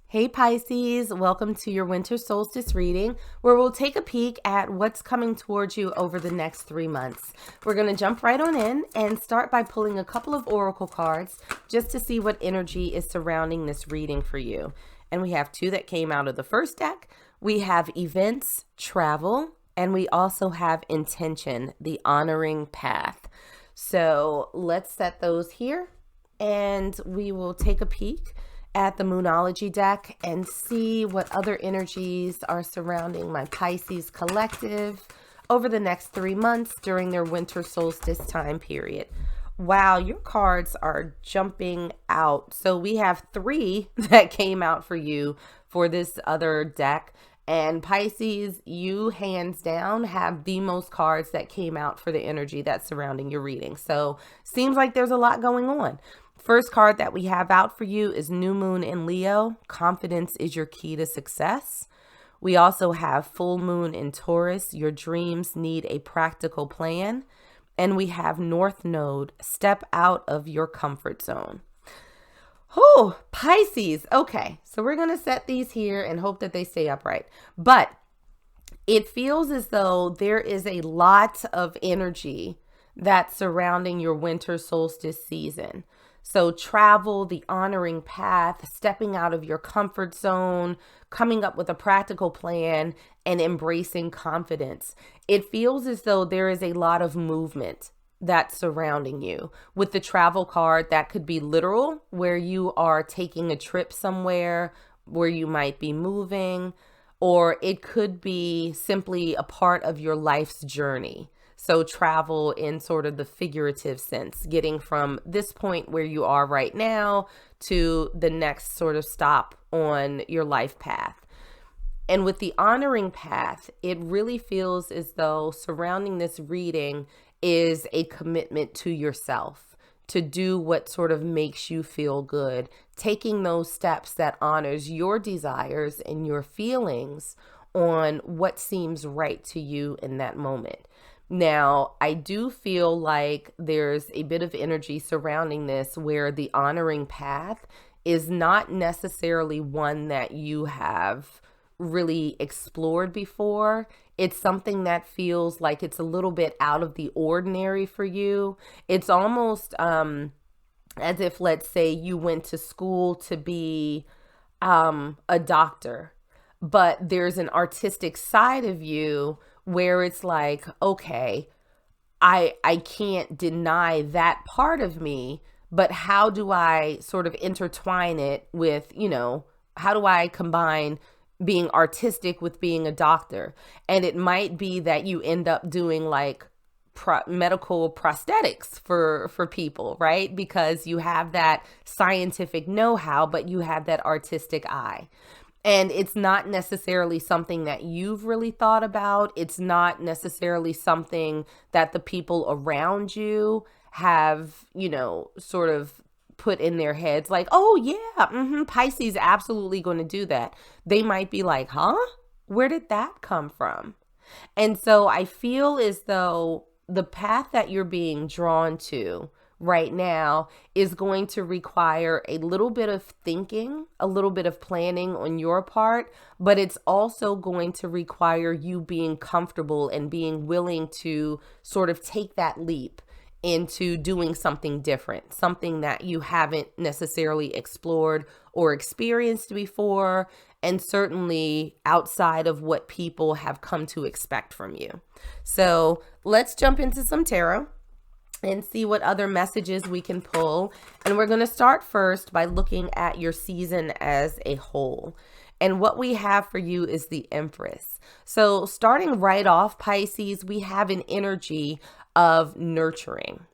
Hey Pisces, welcome to your winter solstice reading where we'll take a peek at what's coming towards you over the next 3 months. We're going to jump right on in and start by pulling a couple of oracle cards just to see what energy is surrounding this reading for you. And we have 2 that came out of the first deck. We have events, travel, and we also have intention, the honoring path. So let's set those here and we will take a peek at the Moonology deck and see what other energies are surrounding my Pisces collective over the next 3 months during their winter solstice time period. Wow, your cards are jumping out. So we have 3 that came out for you for this other deck. And Pisces, you hands down have the most cards that came out for the energy that's surrounding your reading. So seems like there's a lot going on. First card that we have out for you is New Moon in Leo. Confidence is your key to success. We also have Full Moon in Taurus. Your dreams need a practical plan. And we have North Node. Step out of your comfort zone. Oh, Pisces. Okay, so we're going to set these here and hope that they stay upright. But it feels as though there is a lot of energy that's surrounding your winter solstice season. So travel, the honoring path, stepping out of your comfort zone, coming up with a practical plan, and embracing confidence. It feels as though there is a lot of movement that's surrounding you. With the travel card, that could be literal, where you are taking a trip somewhere, where you might be moving, or it could be simply a part of your life's journey. So travel in sort of the figurative sense, getting from this point where you are right now to the next sort of stop on your life path. And with the honoring path, it really feels as though surrounding this reading is a commitment to yourself, to do what sort of makes you feel good, taking those steps that honors your desires and your feelings on what seems right to you in that moment. Now, I do feel like there's a bit of energy surrounding this where the honoring path is not necessarily one that you have really explored before. It's something that feels like it's a little bit out of the ordinary for you. It's almost as if, let's say, you went to school to be a doctor, but there's an artistic side of you where it's like, okay, I can't deny that part of me, but how do I sort of intertwine it with, how do I combine being artistic with being a doctor? And it might be that you end up doing like medical prosthetics for people, right? Because you have that scientific know-how, but you have that artistic eye. And it's not necessarily something that you've really thought about. It's not necessarily something that the people around you have, sort of put in their heads like, oh yeah, Pisces absolutely going to do that. They might be like, huh? Where did that come from? And so I feel as though the path that you're being drawn to right now is going to require a little bit of thinking, a little bit of planning on your part, but it's also going to require you being comfortable and being willing to sort of take that leap into doing something different, something that you haven't necessarily explored or experienced before, and certainly outside of what people have come to expect from you. So let's jump into some tarot and see what other messages we can pull. And we're going to start first by looking at your season as a whole. And what we have for you is the Empress. So starting right off, Pisces, we have an energy of nurturing.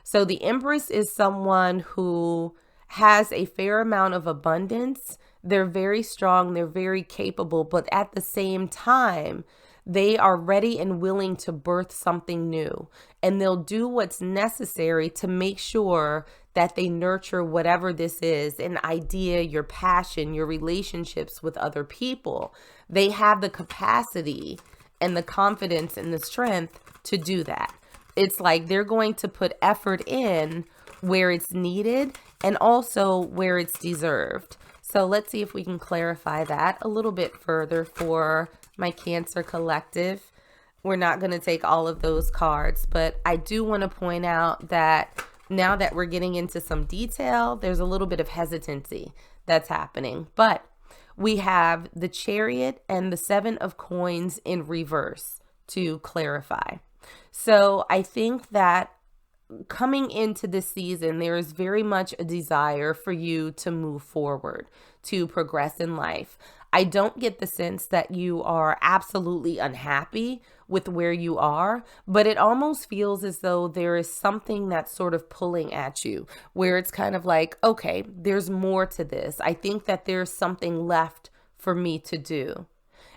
So the Empress is someone who has a fair amount of abundance. They're very strong, they're very capable, but at the same time, they are ready and willing to birth something new, and they'll do what's necessary to make sure that they nurture whatever this is, an idea, your passion, your relationships with other people. They have the capacity and the confidence and the strength to do that. It's like they're going to put effort in where it's needed and also where it's deserved. So let's see if we can clarify that a little bit further for my Cancer collective. We're not going to take all of those cards, but I do want to point out that now that we're getting into some detail, there's a little bit of hesitancy that's happening. But we have the Chariot and the Seven of Coins in reverse to clarify. So I think that coming into this season, there is very much a desire for you to move forward, to progress in life. I don't get the sense that you are absolutely unhappy with where you are, but it almost feels as though there is something that's sort of pulling at you, where it's kind of like, okay, there's more to this. I think that there's something left for me to do.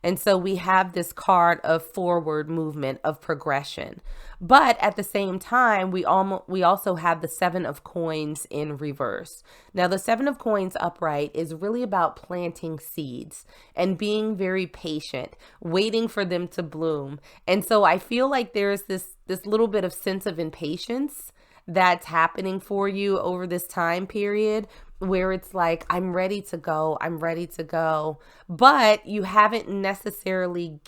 And so we have this card of forward movement, of progression. But at the same time, we also have the Seven of Coins in reverse. Now, the Seven of Coins upright is really about planting seeds and being very patient, waiting for them to bloom. And so I feel like there's this little bit of sense of impatience that's happening for you over this time period, where it's like, I'm ready to go, but you haven't necessarily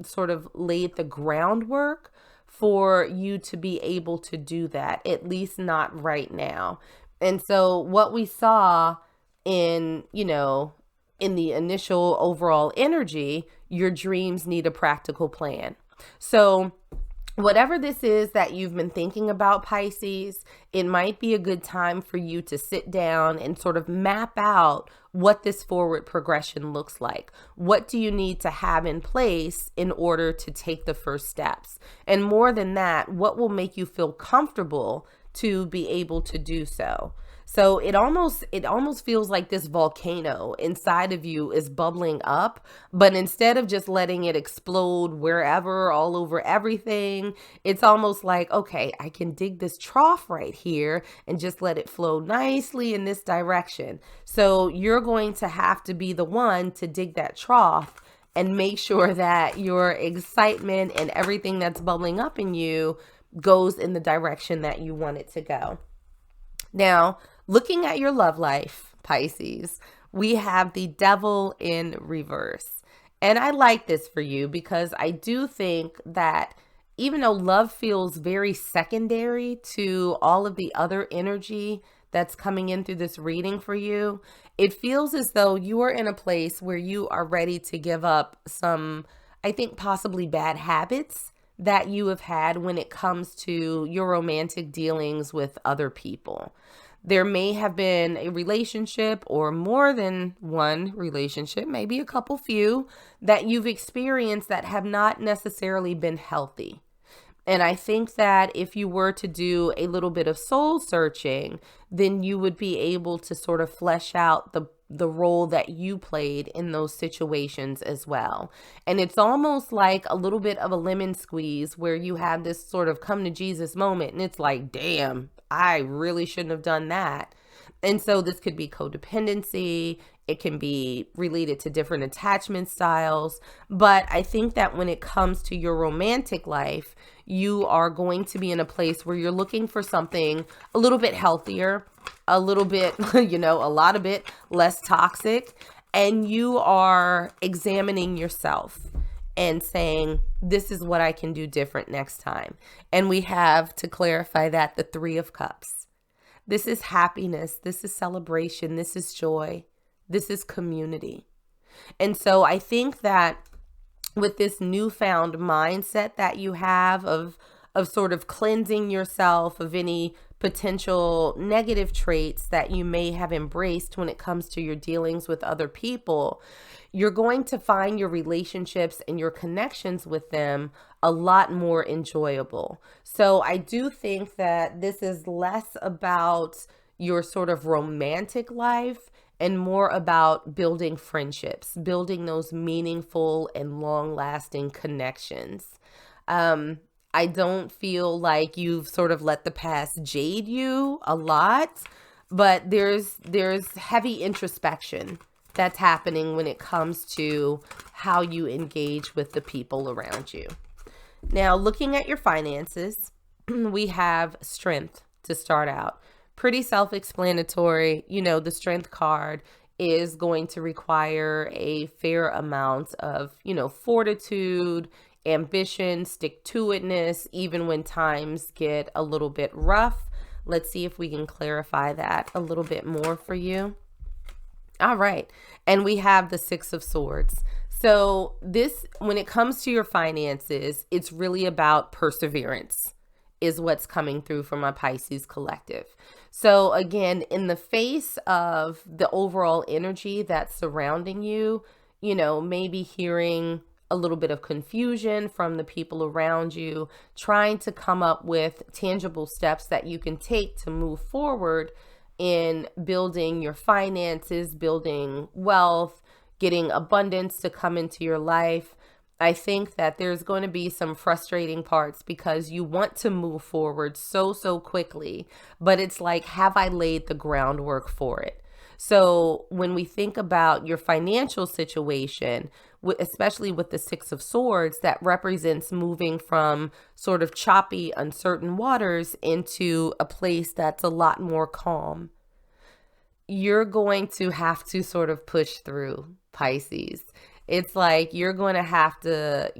sort of laid the groundwork for you to be able to do that, at least not right now. And so what we saw in the initial overall energy, your dreams need a practical plan. So whatever this is that you've been thinking about, Pisces, it might be a good time for you to sit down and sort of map out what this forward progression looks like. What do you need to have in place in order to take the first steps? And more than that, what will make you feel comfortable to be able to do so? So it almost feels like this volcano inside of you is bubbling up, but instead of just letting it explode wherever, all over everything, it's almost like, okay, I can dig this trough right here and just let it flow nicely in this direction. So you're going to have to be the one to dig that trough and make sure that your excitement and everything that's bubbling up in you goes in the direction that you want it to go. Now, looking at your love life, Pisces, we have the Devil in reverse. And I like this for you because I do think that even though love feels very secondary to all of the other energy that's coming in through this reading for you, it feels as though you are in a place where you are ready to give up some, I think, possibly bad habits that you have had when it comes to your romantic dealings with other people. There may have been a relationship or more than one relationship, maybe a couple few, that you've experienced that have not necessarily been healthy. And I think that if you were to do a little bit of soul searching, then you would be able to sort of flesh out the role that you played in those situations as well. And it's almost like a little bit of a lemon squeeze where you have this sort of come to Jesus moment and it's like, damn, I really shouldn't have done that. And so this could be codependency. It can be related to different attachment styles. But I think that when it comes to your romantic life, you are going to be in a place where you're looking for something a little bit healthier, a little bit, a lot of it less toxic. And you are examining yourself and saying, this is what I can do different next time. And we have, to clarify that, the Three of Cups. This is happiness. This is celebration. This is joy. This is community. And so I think that with this newfound mindset that you have of sort of cleansing yourself of any potential negative traits that you may have embraced when it comes to your dealings with other people, you're going to find your relationships and your connections with them a lot more enjoyable. So I do think that this is less about your sort of romantic life and more about building friendships, building those meaningful and long-lasting connections. I don't feel like you've sort of let the past jade you a lot, but there's heavy introspection that's happening when it comes to how you engage with the people around you. Now, looking at your finances, we have Strength to start out. Pretty self-explanatory. The Strength card is going to require a fair amount of, fortitude, ambition, stick-to-itness, even when times get a little bit rough. Let's see if we can clarify that a little bit more for you. All right. And we have the Six of Swords. So this, when it comes to your finances, it's really about perseverance is what's coming through from my Pisces collective. So again, in the face of the overall energy that's surrounding you, maybe hearing a little bit of confusion from the people around you, trying to come up with tangible steps that you can take to move forward in building your finances, building wealth, getting abundance to come into your life. I think that there's going to be some frustrating parts because you want to move forward so quickly, but it's like, have I laid the groundwork for it? So when we think about your financial situation, especially with the Six of Swords, that represents moving from sort of choppy, uncertain waters into a place that's a lot more calm. You're going to have to sort of push through, Pisces. It's like you're going to have to,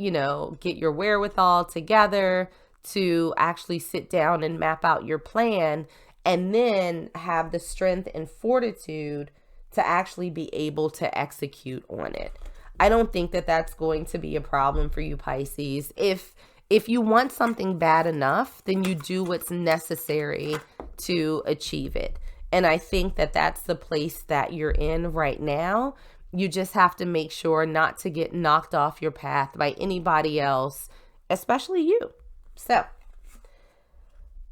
get your wherewithal together to actually sit down and map out your plan, and then have the strength and fortitude to actually be able to execute on it. I don't think that that's going to be a problem for you, Pisces. If you want something bad enough, then you do what's necessary to achieve it. And I think that that's the place that you're in right now. You just have to make sure not to get knocked off your path by anybody else, especially you. So,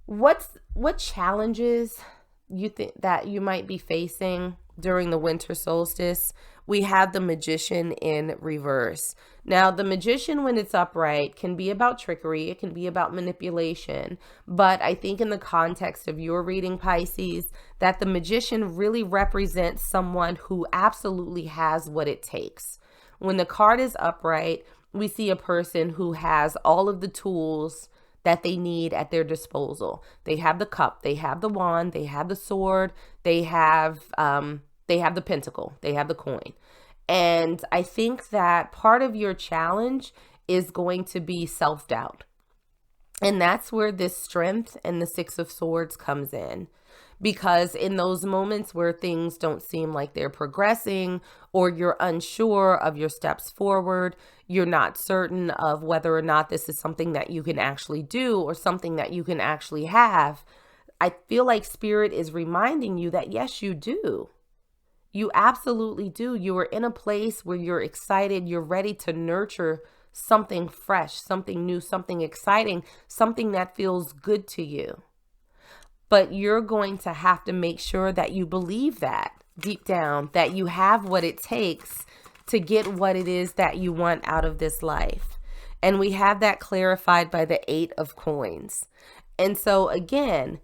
what challenges you think that you might be facing during the winter solstice? We have the Magician in reverse. Now, the Magician, when it's upright, can be about trickery. It can be about manipulation. But I think in the context of your reading, Pisces, that the Magician really represents someone who absolutely has what it takes. When the card is upright, we see a person who has all of the tools that they need at their disposal. They have the cup, they have the wand, they have the sword, they have the pentacle, they have the coin. And I think that part of your challenge is going to be self-doubt. And that's where this strength and the Six of Swords comes in. Because in those moments where things don't seem like they're progressing, or you're unsure of your steps forward, you're not certain of whether or not this is something that you can actually do or something that you can actually have, I feel like Spirit is reminding you that yes, you do. You absolutely do. You are in a place where you're excited, you're ready to nurture something fresh, something new, something exciting, something that feels good to you. But you're going to have to make sure that you believe that deep down, that you have what it takes to get what it is that you want out of this life. And we have that clarified by the Eight of Coins. And so again,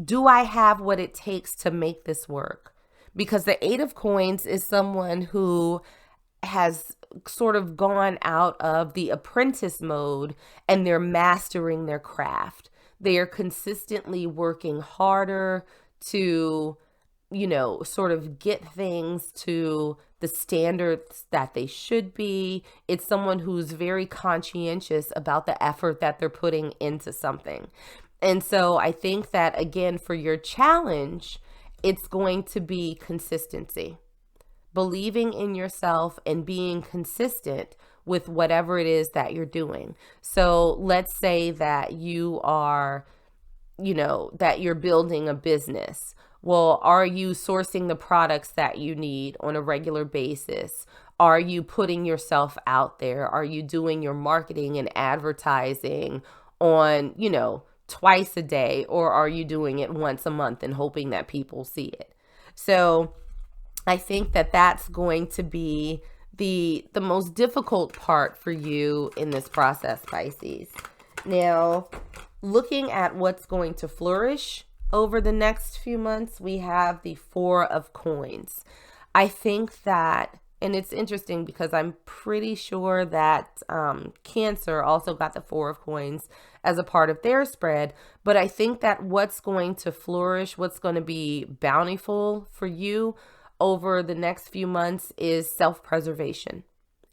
do I have what it takes to make this work? Because the Eight of Coins is someone who has sort of gone out of the apprentice mode and they're mastering their craft. They are consistently working harder to, sort of get things to the standards that they should be. It's someone who's very conscientious about the effort that they're putting into something. And so I think that, again, for your challenge, it's going to be consistency. Believing in yourself and being consistent with whatever it is that you're doing. So let's say that you are, that you're building a business. Well, are you sourcing the products that you need on a regular basis? Are you putting yourself out there? Are you doing your marketing and advertising on, twice a day? Or are you doing it once a month and hoping that people see it? So I think that that's going to be the most difficult part for you in this process, Pisces. Now, looking at what's going to flourish over the next few months, we have the Four of Coins. I think that, and it's interesting because I'm pretty sure that Cancer also got the Four of Coins as a part of their spread, but I think that what's going to flourish, what's going to be bountiful for you, over the next few months is self-preservation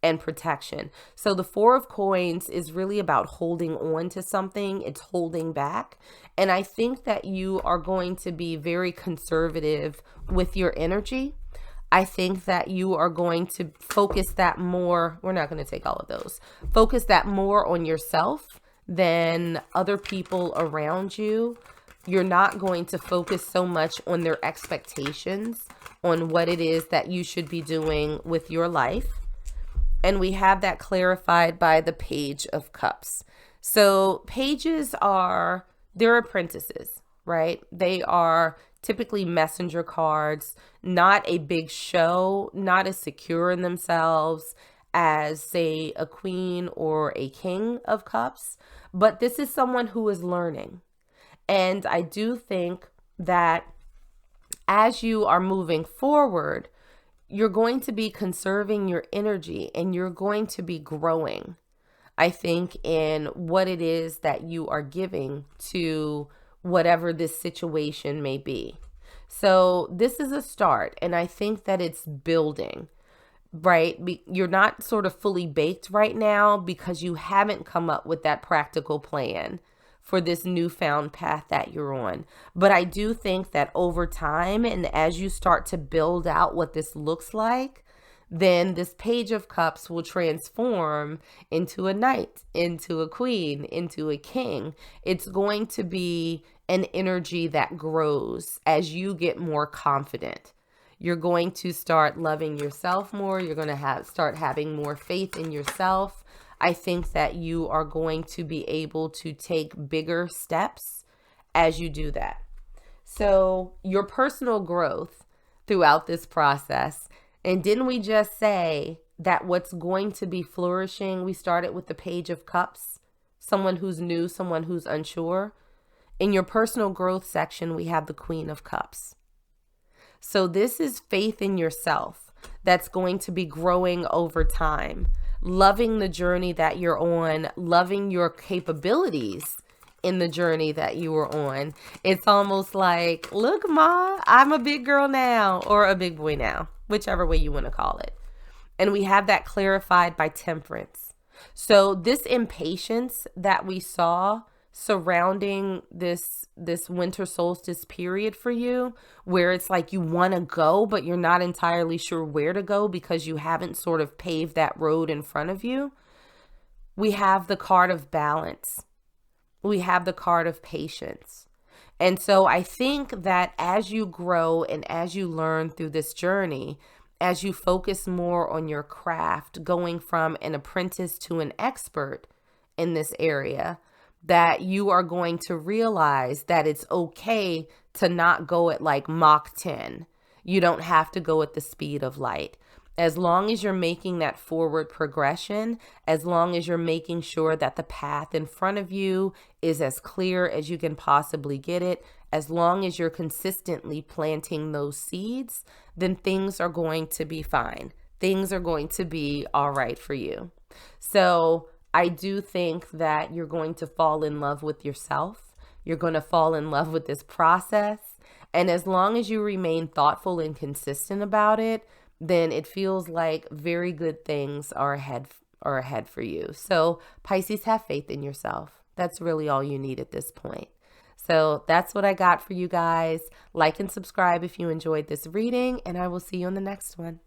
and protection. So the Four of Coins is really about holding on to something. It's holding back. And I think that you are going to be very conservative with your energy. I think that you are going to focus that more. We're not going to take all of those. Focus that more on yourself than other people around you. You're not going to focus so much on their expectations, on what it is that you should be doing with your life. And we have that clarified by the Page of Cups. So pages they're apprentices, right? They are typically messenger cards, not a big show, not as secure in themselves as, say, a queen or a king of cups. But this is someone who is learning. And I do think that as you are moving forward, you're going to be conserving your energy and you're going to be growing, I think, in what it is that you are giving to whatever this situation may be. So this is a start, and I think that it's building, right? You're not sort of fully baked right now because you haven't come up with that practical plan for this newfound path that you're on. But I do think that over time, and as you start to build out what this looks like, then this Page of Cups will transform into a knight, into a queen, into a king. It's going to be an energy that grows as you get more confident. You're going to start loving yourself more. You're going to start having more faith in yourself. I think that you are going to be able to take bigger steps as you do that. So your personal growth throughout this process. And didn't we just say that what's going to be flourishing? We started with the Page of Cups, someone who's new, someone who's unsure. In your personal growth section, we have the Queen of Cups. So this is faith in yourself that's going to be growing over time. Loving the journey that you're on, loving your capabilities in the journey that you were on. It's almost like, look, Ma, I'm a big girl now, or a big boy now, whichever way you want to call it. And we have that clarified by Temperance. So this impatience that we saw surrounding this winter solstice period for you, where it's like you want to go, but you're not entirely sure where to go because you haven't sort of paved that road in front of you. We have the card of balance. We have the card of patience. And so I think that as you grow and as you learn through this journey, as you focus more on your craft, going from an apprentice to an expert in this area, that you are going to realize that it's okay to not go at like Mach 10. You don't have to go at the speed of light. As long as you're making that forward progression, as long as you're making sure that the path in front of you is as clear as you can possibly get it, as long as you're consistently planting those seeds, then things are going to be fine. Things are going to be all right for you. So I do think that you're going to fall in love with yourself. You're going to fall in love with this process. And as long as you remain thoughtful and consistent about it, then it feels like very good things are ahead for you. So Pisces, have faith in yourself. That's really all you need at this point. So that's what I got for you guys. Like and subscribe if you enjoyed this reading, and I will see you on the next one.